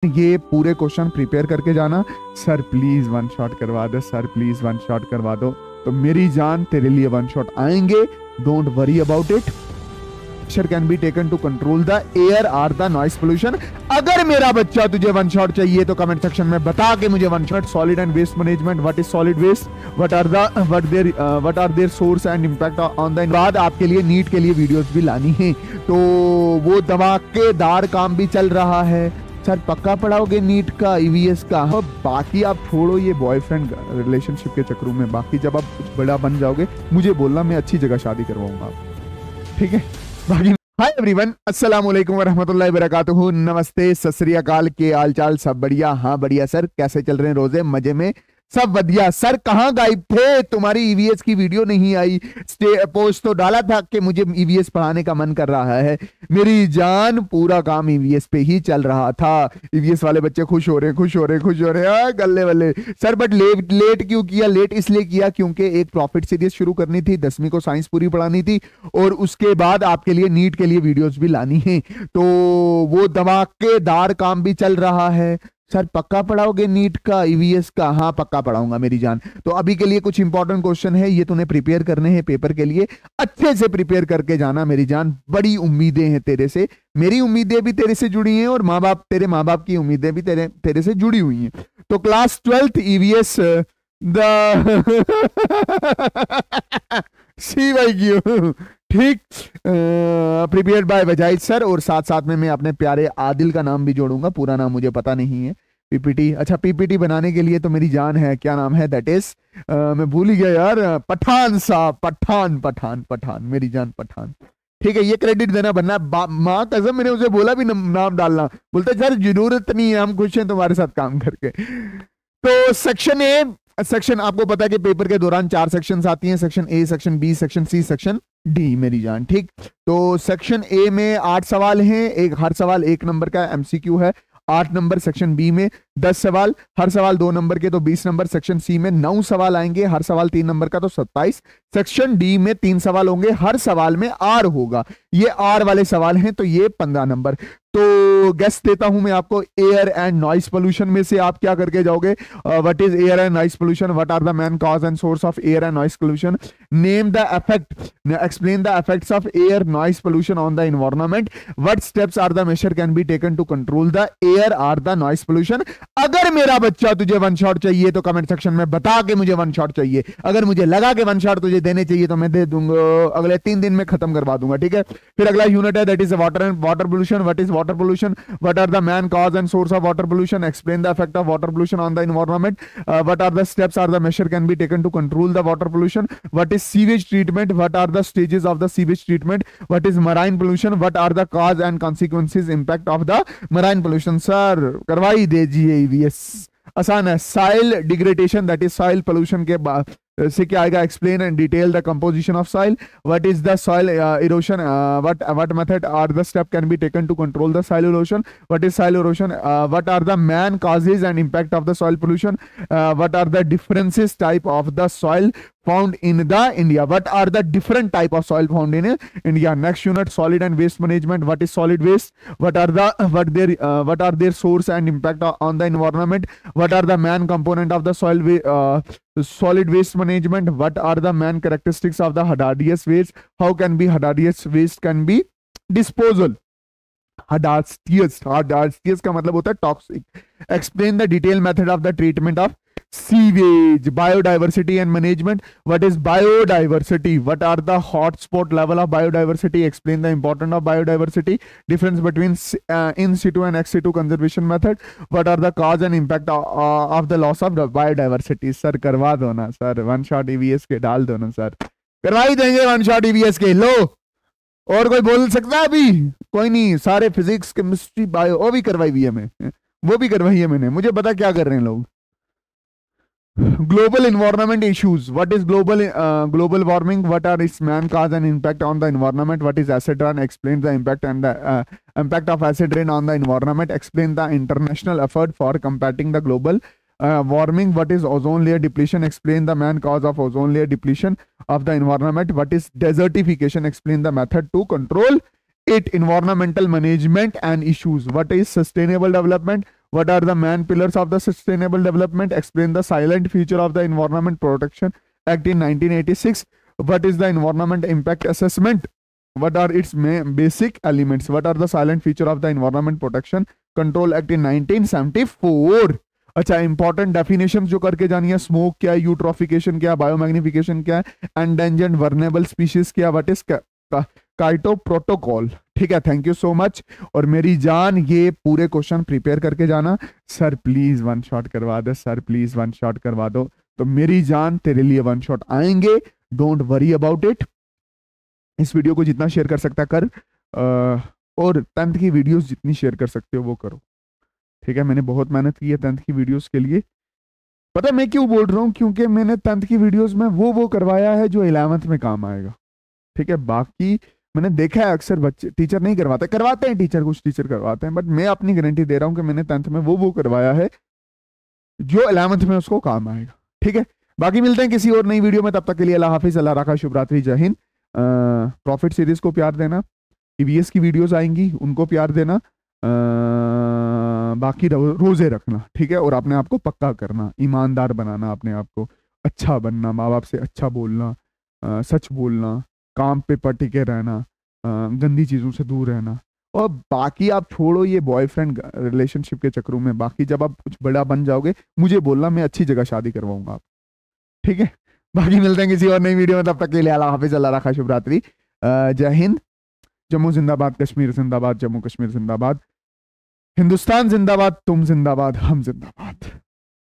ये पूरे question prepare करके जाना। सर प्लीज वन शॉट करवा दो, सर प्लीज वन शॉट करवा दो। तो मेरी जान तेरे लिए वन शॉट आएंगे, don't worry about it. Can be taken to control the air or the noise pollution. अगर मेरा बच्चा तुझे वन शॉट चाहिए तो कमेंट सेक्शन में बता के मुझे one shot. Solid and waste management, what is solid waste, what are their source and impact on the. बाद आपके लिए नीट के लिए वीडियोस भी लानी है, तो वो धमाकेदार काम भी चल रहा है। सर पक्का पढ़ाओगे नीट का, ईवीएस का? और बाकी आप छोड़ो ये बॉयफ्रेंड रिलेशनशिप के चक्रों में, बाकी जब आप कुछ बड़ा बन जाओगे मुझे बोलना, मैं अच्छी जगह शादी करवाऊंगा, ठीक है? बाकी हाय एवरीवन, अस्सलाम वालेकुम वरहमतुल्लाहि वबरकातुहू। नमस्ते, सत श्री अकाल, के हाल चाल? सब बढ़िया? हाँ बढ़िया सर। कैसे चल रहे हैं रोजे? मजे में? सब बढ़िया। सर कहाँ गायब थे? तुम्हारी ईवीएस की वीडियो नहीं आई। पोस्ट तो डाला था कि मुझे ईवीएस पढ़ाने का मन कर रहा है। मेरी जान पूरा काम ईवीएस पे ही चल रहा था। ईवीएस वाले बच्चे खुश हो रहे, खुश हो रहे, खुश हो रहे, गल्ले वल्ले। सर बट लेट क्यों किया? लेट इसलिए किया क्योंकि एक प्रॉफिट सीरीज शुरू करनी थी, 10वीं को साइंस पूरी पढ़ानी थी, और उसके बाद आपके लिए नीट के लिए वीडियोस भी लानी है, तो वो धमाकेदार काम भी चल रहा है। सर पक्का पढ़ाओगे नीट का, ईवीएस का? हाँ पक्का पढ़ाऊंगा मेरी जान। तो अभी के लिए कुछ इंपॉर्टेंट क्वेश्चन है, ये तूने प्रिपेयर करने हैं पेपर के लिए। अच्छे से प्रिपेयर करके जाना मेरी जान। बड़ी उम्मीदें हैं तेरे से, मेरी उम्मीदें भी तेरे से जुड़ी हैं, और तेरे माँ बाप की उम्मीदें भी तेरे से जुड़ी हुई हैं। तो class 12th EVS the C Y Q, ठीक, प्रिपेयर्ड बाय वजाहिद सर। और साथ साथ में मैं अपने प्यारे आदिल का नाम भी जोड़ूंगा, पूरा नाम मुझे पता नहीं है। पीपीटी, अच्छा पीपीटी बनाने के लिए तो मेरी जान है, क्या नाम है, दैट इज मैं भूल ही गया यार, पठान साहब, पठान पठान पठान, मेरी जान पठान, ठीक है? ये क्रेडिट देना बनना। माँ कसम, मैंने उसे बोला भी नाम डालना, बोलते सर जरूरत नहीं है, हम खुश हैं तुम्हारे साथ काम करके। तो सेक्शन ए, सेक्शन आपको पता है कि पेपर के दौरान 4 सेक्शंस आती हैं, section A, section B, section C, section D, मेरी जान, ठीक। तो सेक्शन ए में 8 सवाल हैं, हर सवाल 1 नंबर का एमसीक्यू है, 8 नंबर। सेक्शन बी में 10 सवाल, हर सवाल 2 नंबर के, तो 20 नंबर। सेक्शन सी में 9 सवाल आएंगे, हर सवाल 3 नंबर का, तो 27। सेक्शन डी में 3 सवाल होंगे, हर सवाल में आर होगा, ये आर वाले सवाल हैं, तो ये 15 नंबर। तो गेस देता हूं मैं आपको, एयर एंड नॉइस पोल्यूशन में से आप क्या करके जाओगे? What is air and noise pollution, what are the main cause and source of air and noise pollution, name the effect, explain the effects of air noise pollution on the environment, what steps are the measure can be taken to control the air or the noise pollution. अगर मेरा बच्चा तुझे one shot चाहिए तो comment section में बता के मुझे वन शॉट चाहिए। अगर मुझे लगा कि वन शॉट तुझे देने चाहिए तो मैं दे दूंगा, अगले 3 दिन में खत्म करवा दूंगा, ठीक है? फिर अगला यूनिट है, that is water and water pollution, what is water pollution, what are the main cause and source of water pollution, explain the effect of water pollution on the environment, what are the steps are the measure can be taken to control the water pollution, what is sewage treatment, what are the stages of the sewage treatment, what is marine pollution, what are the cause and consequences impact of the marine pollution। Sir करवाई दीजिए EVS, आसान है। Soil degradation, that is soil pollution के बाद से क्या आएगा? Explain and detail the composition of soil, what is the soil erosion, what method are the step can be taken to control the soil erosion, what is soil erosion, what are the main causes and impact of the soil pollution, what are the differences type of the soil found in the India, what are the different type of soil found in India। Next unit, solid and waste management, what is solid waste, what are their source and impact on the environment, what are the main component of the solid waste management, what are the main characteristics of the hazardous waste, how can be hazardous waste can be disposal। hazardous का मतलब होता है toxic. Explain the detail method of the treatment of sewage, biodiversity and management, what is biodiversity, what are the hotspot level of biodiversity, explain the importance of biodiversity, difference between in situ and ex situ conservation method, what are the cause and impact of the loss of biodiversity। Sir करवा दो ना sir, one shot EVS के डाल दो ना sir, करवाई देंगे one shot EVS के। लो, और कोई बोल सकता है अभी? कोई नहीं, सारे फिजिक्स केमिस्ट्री बायो वो भी करवाई हुई है, मैं वो भी करवाई है मैंने, मुझे पता क्या कर रहे हैं लोग। Global environment issues, what is global warming, what are its main cause and impact on the environment, what is acid rain, explain the impact and the impact of acid rain on the environment, explain the international effort for combating the global warming, what is ozone layer depletion, explain the main cause of ozone layer depletion of the environment, what is desertification, explain the method to control it, environmental management and issues, what is sustainable development, What are the main pillars of the sustainable development? Explain the silent feature of the Environment Protection Act in 1986. What is the environment impact assessment? What are its basic elements? What are the silent feature of the Environment Protection Control Act in 1974? अच्छा, important definition जो करके जानी है, smoke क्या है, eutrophication क्या है, biomagnification क्या है, एंडेंजर्ड वर्नेबल स्पीशीज क्या, व्हाट इज काइटो प्रोटोकॉल। ठीक है, थैंक यू सो मच। और मेरी जान ये पूरे क्वेश्चन प्रिपेयर करके जाना। सर प्लीज वन शॉट करवा दो, सर प्लीज वन शॉट करवा दो। तो मेरी जान तेरे लिए वन शॉट आएंगे, डोंट वरी अबाउट इट। इस वीडियो को जितना शेयर कर सकता कर, और 10th की वीडियोस जितनी शेयर कर सकते हो वो करो। ठीक है, मैंने बहुत मेहनत की है 10th की वीडियोस के लिए। पता है मैं क्यों बोल रहा हूँ? क्योंकि मैंने 10th की वीडियोस में वो करवाया है जो 11th में काम आएगा। ठीक है, बाकी मैंने देखा है अक्सर बच्चे टीचर नहीं करवाते हैं टीचर, कुछ टीचर करवाते हैं, बट मैं अपनी गारंटी दे रहा हूँ कि मैंने 10th में वो करवाया है जो 11th में उसको काम आएगा। ठीक है, बाकी मिलते हैं किसी और नई वीडियो में, तब तक के लिए अल्लाह हाफिज, अल्लाह रखा, शुभ रात्रि, जय हिंद। प्रॉफिट सीरीज को प्यार देना, ईवीएस की वीडियोस आएंगी उनको प्यार देना, बाकी रोजे रखना। ठीक है, और अपने आप को पक्का करना, ईमानदार बनाना, अपने आप को अच्छा बनना, माँ बाप से अच्छा बोलना, सच बोलना, काम पे पर टिके रहना, गंदी चीज़ों से दूर रहना। और बाकी आप छोड़ो ये बॉयफ्रेंड रिलेशनशिप के चक्रों में, बाकी जब आप कुछ बड़ा बन जाओगे मुझे बोलना, मैं अच्छी जगह शादी करवाऊंगा आप। ठीक है, बाकी मिलते हैं किसी और नई वीडियो में, तब तक के लिए अल्लाह हाफिज, अल्लाह रखा, शुभ रात्रि, जय हिंद। जम्मू जिंदाबाद, कश्मीर जिंदाबाद, जम्मू कश्मीर जिंदाबाद, हिंदुस्तान जिंदाबाद, तुम जिंदाबाद, हम जिंदाबाद।